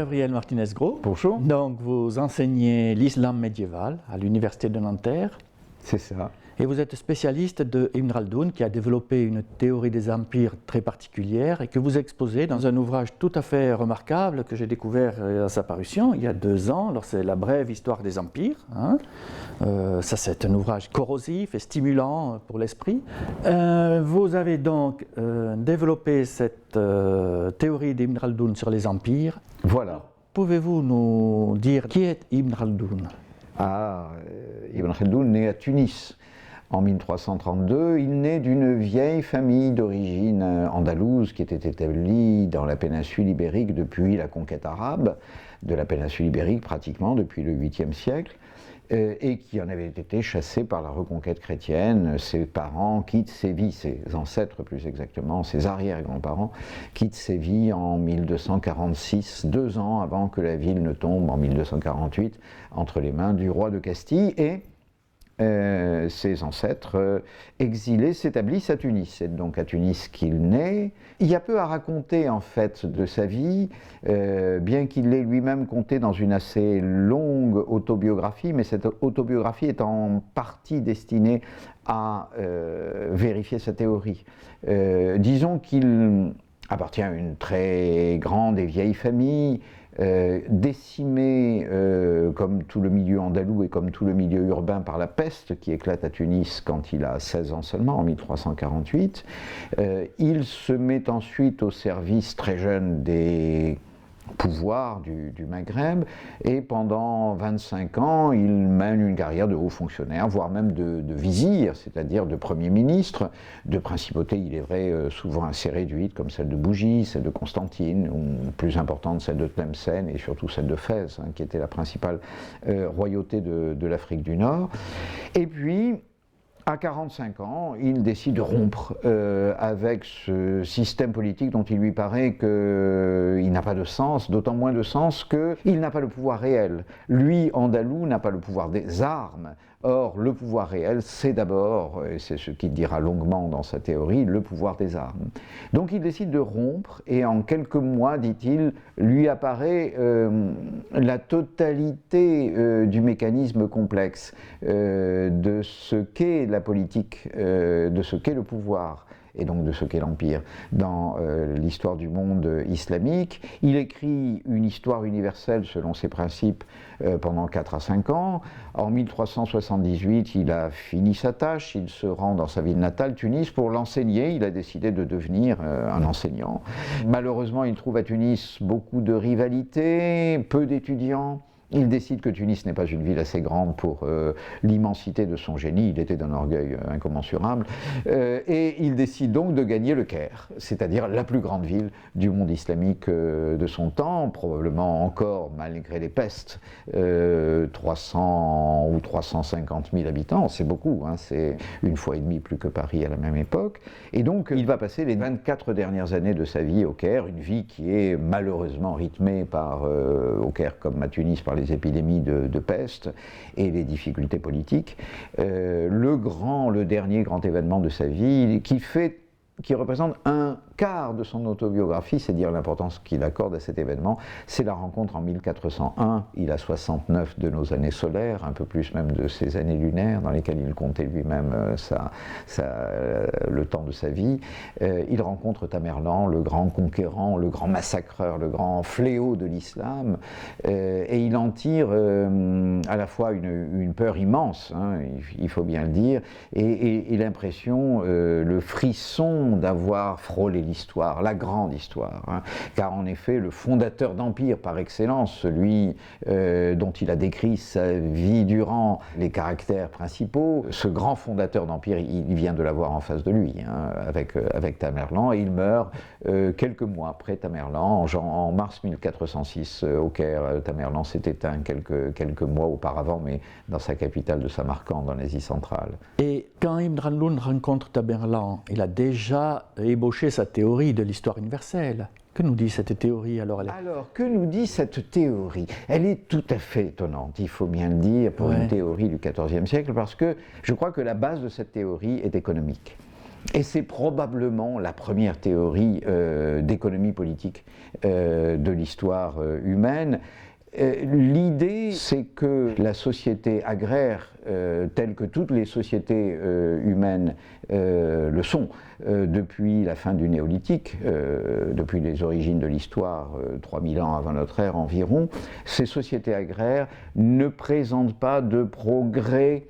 Gabriel Martinez-Gros. Bonjour. Donc, vous enseignez l'islam médiéval à l'Université de Nanterre. C'est ça. Et vous êtes spécialiste de Ibn Khaldoun, qui a développé une théorie des empires très particulière et que vous exposez dans un ouvrage tout à fait remarquable que j'ai découvert à sa parution il y a 2 ans. Alors, c'est La brève histoire des empires. Ça, c'est un ouvrage corrosif et stimulant pour l'esprit. Vous avez donc développé cette théorie d'Ibn Khaldoun sur les empires. Voilà. Pouvez-vous nous dire qui est Ibn Khaldoun ? Ibn Khaldoun naît à Tunis en 1332. Il naît d'une vieille famille d'origine andalouse qui était établie dans la péninsule ibérique depuis la conquête arabe de la péninsule ibérique pratiquement depuis le 8e siècle. Et qui en avait été chassé par la reconquête chrétienne. Ses parents quittent Séville, ses ancêtres plus exactement, ses arrière-grands-parents quittent Séville en 1246, 2 ans avant que la ville ne tombe en 1248 entre les mains du roi de Castille, et ses ancêtres exilés s'établissent à Tunis. C'est donc à Tunis qu'il naît. Il y a peu à raconter en fait de sa vie, bien qu'il l'ait lui-même conté dans une assez longue autobiographie, mais cette autobiographie est en partie destinée à vérifier sa théorie. Disons qu'il appartient à une très grande et vieille famille, décimé comme tout le milieu andalou et comme tout le milieu urbain par la peste qui éclate à Tunis quand il a 16 ans seulement, en 1348. Il se met ensuite au service très jeune des pouvoirs du Maghreb, et pendant 25 ans, il mène une carrière de haut fonctionnaire, voire même de vizir, c'est-à-dire de premier ministre, de principauté, il est vrai, souvent assez réduite, comme celle de Bougie, celle de Constantine, ou plus importante, celle de Tlemcen, et surtout celle de Fès, qui était la principale royauté de l'Afrique du Nord. Et puis, à 45 ans, il décide de rompre avec ce système politique dont il lui paraît qu'il n'a pas de sens, d'autant moins de sens qu'il n'a pas le pouvoir réel. Lui, andalou, n'a pas le pouvoir des armes. Or, le pouvoir réel, c'est d'abord, et c'est ce qu'il dira longuement dans sa théorie, le pouvoir des armes. Donc il décide de rompre, et en quelques mois, dit-il, lui apparaît la totalité du mécanisme complexe de ce qu'est la politique, de ce qu'est le pouvoir, et donc de ce qu'est l'Empire, dans l'histoire du monde islamique. Il écrit une histoire universelle selon ses principes pendant 4 à 5 ans. En 1378, il a fini sa tâche, il se rend dans sa ville natale, Tunis, pour l'enseigner. Il a décidé de devenir un enseignant. Malheureusement, il trouve à Tunis beaucoup de rivalités, peu d'étudiants. Il décide que Tunis n'est pas une ville assez grande pour l'immensité de son génie, il était d'un orgueil incommensurable, et il décide donc de gagner le Caire, c'est-à-dire la plus grande ville du monde islamique de son temps, probablement encore, malgré les pestes, 300 ou 350 000 habitants, c'est beaucoup, c'est 1,5 fois plus que Paris à la même époque, et donc il va passer les 24 dernières années de sa vie au Caire, une vie qui est malheureusement rythmée par, au Caire comme à Tunis, par les épidémies de peste et les difficultés politiques. Le dernier grand événement de sa vie qui représente un quart de son autobiographie, c'est dire l'importance qu'il accorde à cet événement, c'est la rencontre en 1401, il a 69 de nos années solaires, un peu plus même de ses années lunaires, dans lesquelles il comptait lui-même le temps de sa vie. Il rencontre Tamerlan, le grand conquérant, le grand massacreur, le grand fléau de l'islam, et il en tire à la fois une peur immense, il faut bien le dire, et l'impression, le frisson d'avoir frôlé l'histoire, la grande histoire, car en effet le fondateur d'empire par excellence, celui dont il a décrit sa vie durant les caractères principaux, ce grand fondateur d'empire, il vient de l'avoir en face de lui, avec Tamerlan, et il meurt quelques mois après Tamerlan, en mars 1406 au Caire. Tamerlan s'est éteint quelques mois auparavant, mais dans sa capitale de Samarcande, en Asie centrale. Et quand Ibn Khaldoun rencontre Tamerlan, il a déjà ébauché sa théorie de l'histoire universelle. Que nous dit cette théorie alors? Alors, que nous dit cette théorie? Elle est tout à fait étonnante, il faut bien le dire, pour une théorie du XIVe siècle, parce que je crois que la base de cette théorie est économique. Et c'est probablement la première théorie d'économie politique de l'histoire humaine. L'idée, c'est que la société agraire, telle que toutes les sociétés humaines le sont, depuis la fin du néolithique, depuis les origines de l'histoire, 3000 ans avant notre ère environ, ces sociétés agraires ne présentent pas de progrès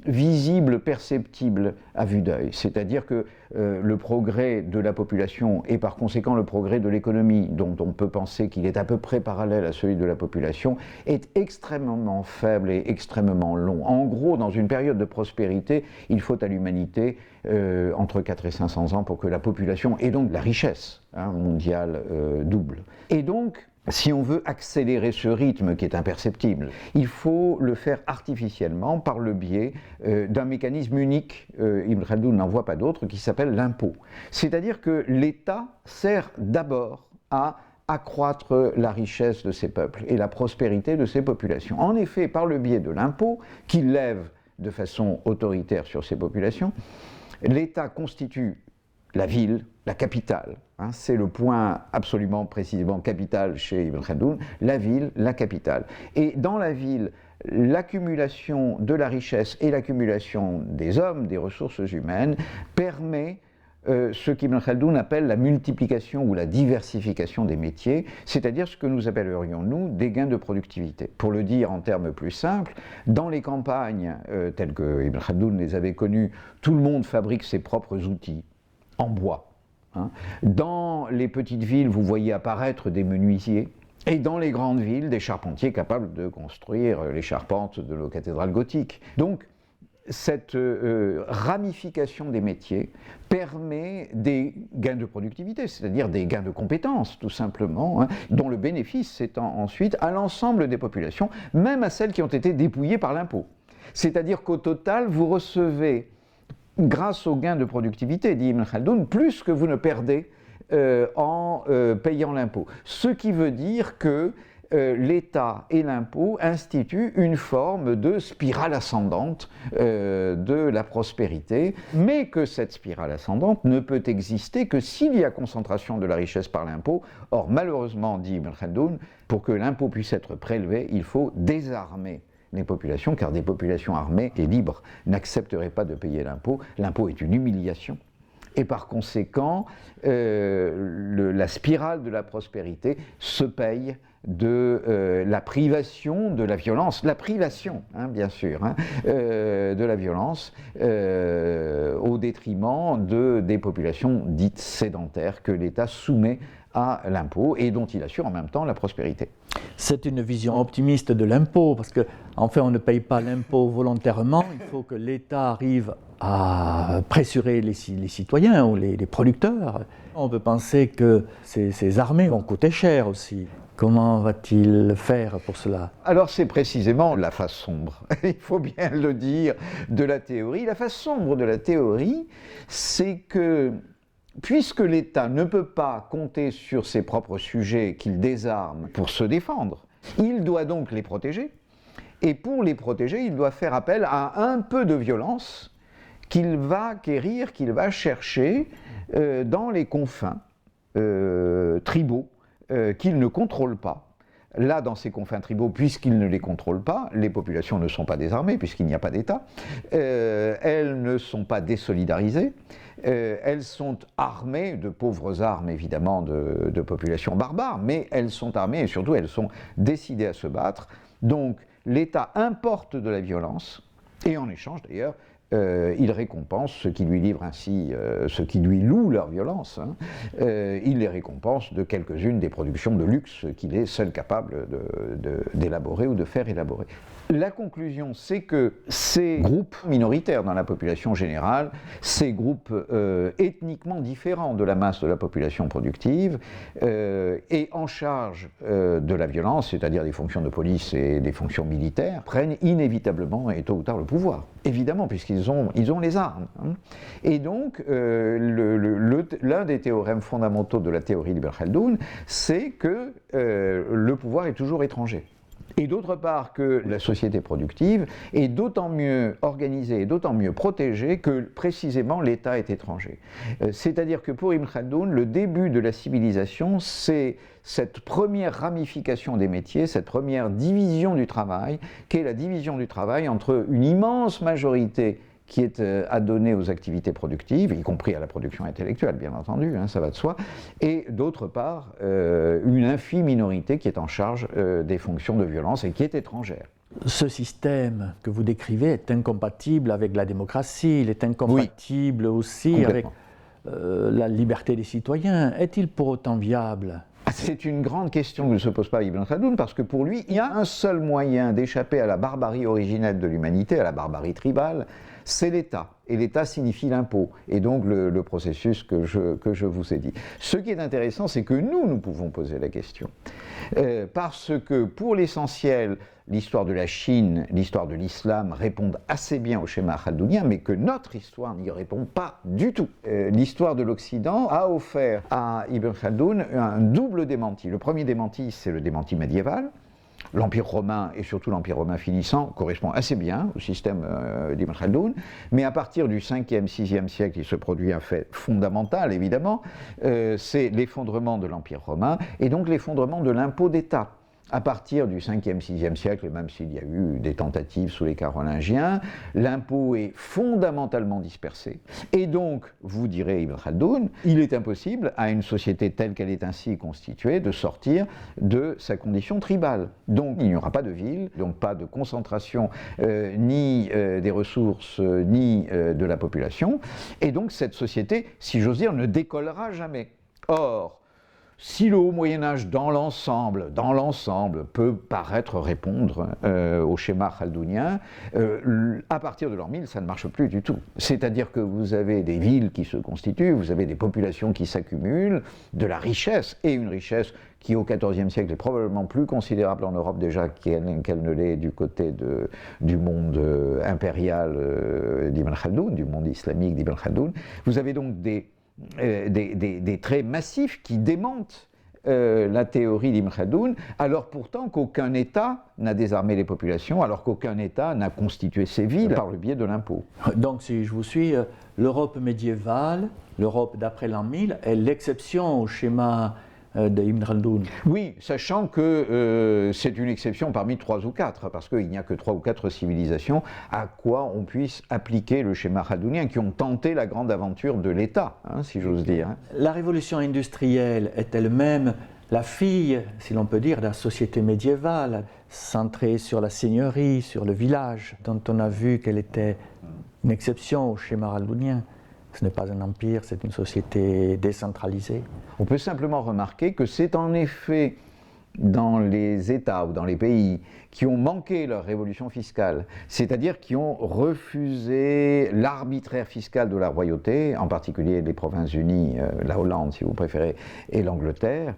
visible, perceptible à vue d'œil. C'est-à-dire que le progrès de la population et par conséquent le progrès de l'économie, dont on peut penser qu'il est à peu près parallèle à celui de la population, est extrêmement faible et extrêmement long. En gros, dans une période de prospérité, il faut à l'humanité entre 400 et 500 ans pour que la population et donc la richesse mondiale double. Et donc, si on veut accélérer ce rythme qui est imperceptible, il faut le faire artificiellement par le biais d'un mécanisme unique, Ibn Khaldoun n'en voit pas d'autre, qui s'appelle l'impôt. C'est-à-dire que l'État sert d'abord à accroître la richesse de ses peuples et la prospérité de ses populations. En effet, par le biais de l'impôt, qu'il lève de façon autoritaire sur ces populations, l'État constitue la ville, la capitale, c'est le point absolument précisément capital chez Ibn Khaldoun, la ville, la capitale. Et dans la ville, l'accumulation de la richesse et l'accumulation des hommes, des ressources humaines, permet ce qu'Ibn Khaldoun appelle la multiplication ou la diversification des métiers, c'est-à-dire ce que nous appellerions, nous, des gains de productivité. Pour le dire en termes plus simples, dans les campagnes telles que Ibn Khaldoun les avait connues, tout le monde fabrique ses propres outils en bois. Dans les petites villes, vous voyez apparaître des menuisiers, et dans les grandes villes, des charpentiers capables de construire les charpentes de nos cathédrales gothiques. Donc, cette ramification des métiers permet des gains de productivité, c'est-à-dire des gains de compétences, tout simplement, dont le bénéfice s'étend ensuite à l'ensemble des populations, même à celles qui ont été dépouillées par l'impôt. C'est-à-dire qu'au total, vous recevez, grâce aux gains de productivité, dit Ibn Khaldoun, plus que vous ne perdez en payant l'impôt. Ce qui veut dire que l'État et l'impôt instituent une forme de spirale ascendante de la prospérité, mais que cette spirale ascendante ne peut exister que s'il y a concentration de la richesse par l'impôt. Or, malheureusement, dit Ibn Khaldoun, pour que l'impôt puisse être prélevé, il faut désarmer les populations, car des populations armées et libres n'accepteraient pas de payer l'impôt. L'impôt est une humiliation. Et par conséquent, la spirale de la prospérité se paye de la privation de la violence, la privation, bien sûr, de la violence au détriment des populations dites sédentaires que l'État soumet à l'impôt et dont il assure en même temps la prospérité. C'est une vision optimiste de l'impôt, parce qu'en fait, on ne paye pas l'impôt volontairement, il faut que l'État arrive à pressurer les citoyens ou les producteurs. On peut penser que ces armées vont coûter cher aussi. Comment va-t-il faire pour cela? Alors c'est précisément la face sombre, il faut bien le dire, de la théorie. La face sombre de la théorie, c'est que puisque l'État ne peut pas compter sur ses propres sujets qu'il désarme pour se défendre, il doit donc les protéger. Et pour les protéger, il doit faire appel à un peu de violence qu'il va acquérir, qu'il va chercher dans les confins tribaux qu'il ne contrôle pas. Là, dans ces confins tribaux, puisqu'il ne les contrôle pas, les populations ne sont pas désarmées, puisqu'il n'y a pas d'État, elles ne sont pas désolidarisées, elles sont armées, de pauvres armes évidemment de populations barbares, mais elles sont armées et surtout elles sont décidées à se battre. Donc l'État importe de la violence, et en échange d'ailleurs, il récompense ceux qui lui livrent ainsi, ceux qui lui louent leur violence, il les récompense de quelques-unes des productions de luxe qu'il est seul capable d'élaborer ou de faire élaborer. La conclusion, c'est que ces groupes minoritaires dans la population générale, ces groupes ethniquement différents de la masse de la population productive, et en charge de la violence, c'est-à-dire des fonctions de police et des fonctions militaires, prennent inévitablement et tôt ou tard le pouvoir. Évidemment, puisqu'ils ont les armes. Et donc, l'un des théorèmes fondamentaux de la théorie d'Ibn Khaldoun, c'est que le pouvoir est toujours étranger. Et d'autre part que la société productive est d'autant mieux organisée et d'autant mieux protégée que précisément l'État est étranger. C'est-à-dire que pour Ibn Khaldoun, le début de la civilisation, c'est cette première ramification des métiers, cette première division du travail, qui est la division du travail entre une immense majorité qui est adonnée aux activités productives, y compris à la production intellectuelle, bien entendu, ça va de soi, et d'autre part, une infime minorité qui est en charge des fonctions de violence et qui est étrangère. Ce système que vous décrivez est incompatible avec la démocratie, il est incompatible aussi avec la liberté des citoyens. Est-il pour autant viable ? C'est une grande question que ne se pose pas Ibn Khaldoun, parce que pour lui, il y a un seul moyen d'échapper à la barbarie originelle de l'humanité, à la barbarie tribale, c'est l'État. Et l'État signifie l'impôt, et donc le processus que je vous ai dit. Ce qui est intéressant, c'est que nous pouvons poser la question. Parce que pour l'essentiel, l'histoire de la Chine, l'histoire de l'islam répondent assez bien au schéma khaldounien, mais que notre histoire n'y répond pas du tout. L'histoire de l'Occident a offert à Ibn Khaldoun un double démenti. Le premier démenti, c'est le démenti médiéval. L'Empire romain, et surtout l'Empire romain finissant, correspond assez bien au système d'Ibn Khaldoun, mais à partir du 5e, 6e siècle, il se produit un fait fondamental, évidemment, c'est l'effondrement de l'Empire romain, et donc l'effondrement de l'impôt d'État. À partir du 5e, 6e siècle, et même s'il y a eu des tentatives sous les Carolingiens, l'impôt est fondamentalement dispersé. Et donc, vous direz Ibn Khaldoun, il est impossible à une société telle qu'elle est ainsi constituée de sortir de sa condition tribale. Donc, il n'y aura pas de ville, donc pas de concentration ni des ressources, ni de la population. Et donc, cette société, si j'ose dire, ne décollera jamais. Or, si le haut Moyen-Âge dans l'ensemble, peut paraître répondre au schéma khaldounien, à partir de l'an 1000, ça ne marche plus du tout. C'est-à-dire que vous avez des villes qui se constituent, vous avez des populations qui s'accumulent, de la richesse, et une richesse qui au XIVe siècle est probablement plus considérable en Europe déjà qu'elle ne l'est du côté du monde impérial d'Ibn Khaldoun, du monde islamique d'Ibn Khaldoun. Vous avez donc des traits massifs qui démentent la théorie d'Ibn Khaldoun, alors pourtant qu'aucun État n'a désarmé les populations, alors qu'aucun État n'a constitué ses villes par le biais de l'impôt. Donc si je vous suis, l'Europe médiévale, l'Europe d'après l'an 1000, est l'exception au schéma d'Ibn Khaldoun. Oui, sachant que c'est une exception parmi 3 ou 4, parce qu'il n'y a que 3 ou 4 civilisations à quoi on puisse appliquer le schéma khaldounien, qui ont tenté la grande aventure de l'État, si j'ose dire. La révolution industrielle est elle-même la fille, si l'on peut dire, de la société médiévale, centrée sur la seigneurie, sur le village, dont on a vu qu'elle était une exception au schéma khaldounien. Ce n'est pas un empire, c'est une société décentralisée. On peut simplement remarquer que c'est en effet dans les États ou dans les pays qui ont manqué leur révolution fiscale, c'est-à-dire qui ont refusé l'arbitraire fiscal de la royauté, en particulier les Provinces-Unies, la Hollande si vous préférez, et l'Angleterre,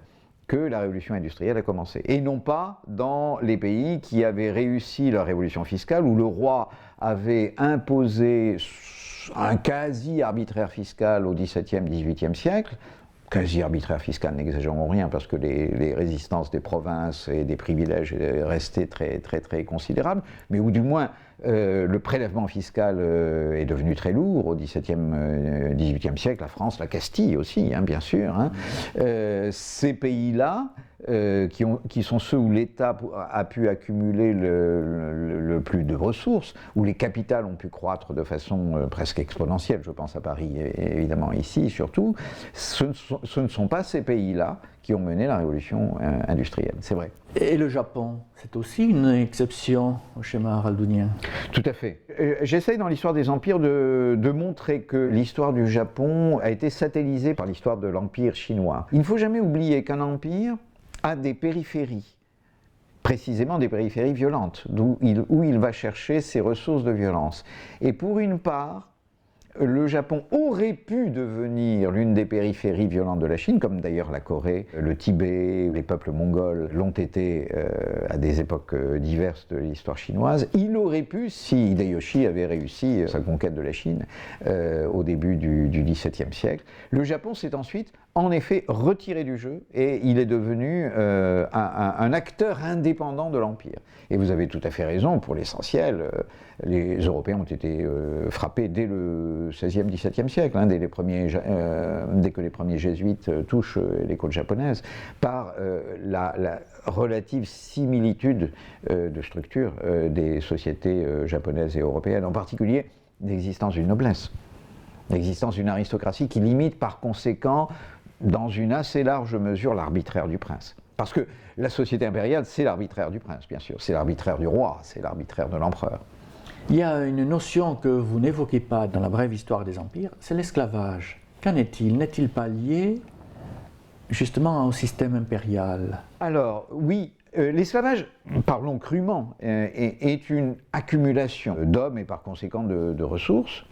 que la révolution industrielle a commencé. Et non pas dans les pays qui avaient réussi leur révolution fiscale, où le roi avait imposé un quasi-arbitraire fiscal au XVIIe, XVIIIe siècle, quasi-arbitraire fiscal, n'exagérons rien, parce que les résistances des provinces et des privilèges restaient très, très, très considérables, mais où du moins le prélèvement fiscal est devenu très lourd au XVIIe, XVIIIe siècle, la France, la Castille aussi, bien sûr. Ces pays-là, qui sont ceux où l'État a pu accumuler le plus de ressources, où les capitales ont pu croître de façon presque exponentielle, je pense à Paris évidemment ici surtout, ce ne sont pas ces pays-là qui ont mené la révolution industrielle, c'est vrai. Et le Japon, c'est aussi une exception au schéma khaldounien. Tout à fait. J'essaye dans l'histoire des empires de montrer que l'histoire du Japon a été satellisée par l'histoire de l'empire chinois. Il ne faut jamais oublier qu'un empire a des périphéries, précisément des périphéries violentes, où il va chercher ses ressources de violence. Et pour une part, le Japon aurait pu devenir l'une des périphéries violentes de la Chine, comme d'ailleurs la Corée, le Tibet, les peuples mongols l'ont été à des époques diverses de l'histoire chinoise. Il aurait pu, si Hideyoshi avait réussi sa conquête de la Chine au début du XVIIe siècle. Le Japon s'est ensuite en effet retiré du jeu et il est devenu un acteur indépendant de l'Empire. Et vous avez tout à fait raison, pour l'essentiel, les Européens ont été frappés dès le XVIe, XVIIe siècle, hein, dès que les premiers jésuites touchent les côtes japonaises, par la relative similitude de structure des sociétés japonaises et européennes, en particulier l'existence d'une noblesse, l'existence d'une aristocratie qui limite par conséquent dans une assez large mesure l'arbitraire du prince. Parce que la société impériale, c'est l'arbitraire du prince, bien sûr, c'est l'arbitraire du roi, c'est l'arbitraire de l'empereur. Il y a une notion que vous n'évoquez pas dans la brève histoire des empires, c'est l'esclavage. Qu'en est-il? N'est-il pas lié justement au système impérial? Alors, oui, l'esclavage, parlons crûment, est une accumulation d'hommes et par conséquent de ressources.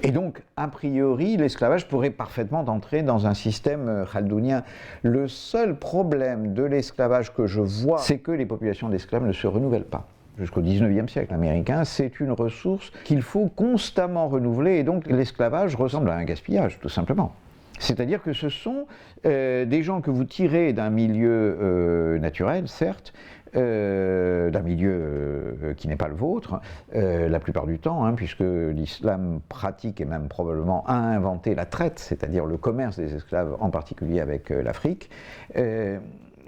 Et donc, a priori, l'esclavage pourrait parfaitement entrer dans un système chaldounien. Le seul problème de l'esclavage que je vois, c'est que les populations d'esclaves ne se renouvellent pas. Jusqu'au XIXe siècle américain, c'est une ressource qu'il faut constamment renouveler, et donc l'esclavage ressemble à un gaspillage, tout simplement. C'est-à-dire que ce sont des gens que vous tirez d'un milieu naturel, certes, d'un milieu qui n'est pas le vôtre, la plupart du temps, hein, puisque l'islam pratique et même probablement a inventé la traite, c'est-à-dire le commerce des esclaves, en particulier avec l'Afrique,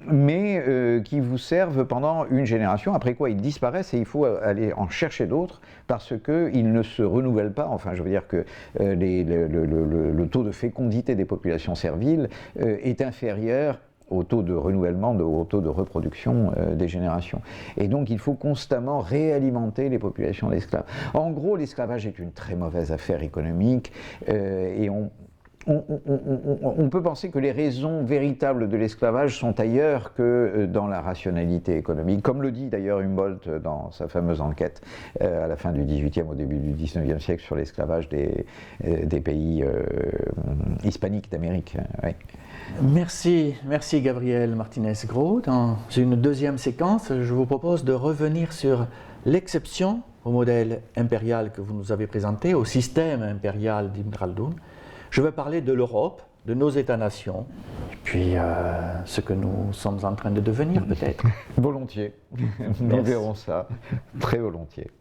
mais qui vous servent pendant une génération, après quoi ils disparaissent et il faut aller en chercher d'autres parce qu'ils ne se renouvellent pas. Enfin, je veux dire que le taux de fécondité des populations serviles est inférieur au taux de renouvellement, au taux de reproduction des générations. Et donc il faut constamment réalimenter les populations d'esclaves. En gros, l'esclavage est une très mauvaise affaire économique et on peut penser que les raisons véritables de l'esclavage sont ailleurs que dans la rationalité économique, comme le dit d'ailleurs Humboldt dans sa fameuse enquête à la fin du XVIIIe, au début du XIXe siècle sur l'esclavage des pays hispaniques d'Amérique. Oui. Merci Gabriel Martinez-Gros. Dans une deuxième séquence, je vous propose de revenir sur l'exception au modèle impérial que vous nous avez présenté, au système impérial d'Ibn Khaldoun. Je vais parler de l'Europe, de nos États-nations, et puis ce que nous sommes en train de devenir peut-être. Volontiers, nous verrons ça, très volontiers.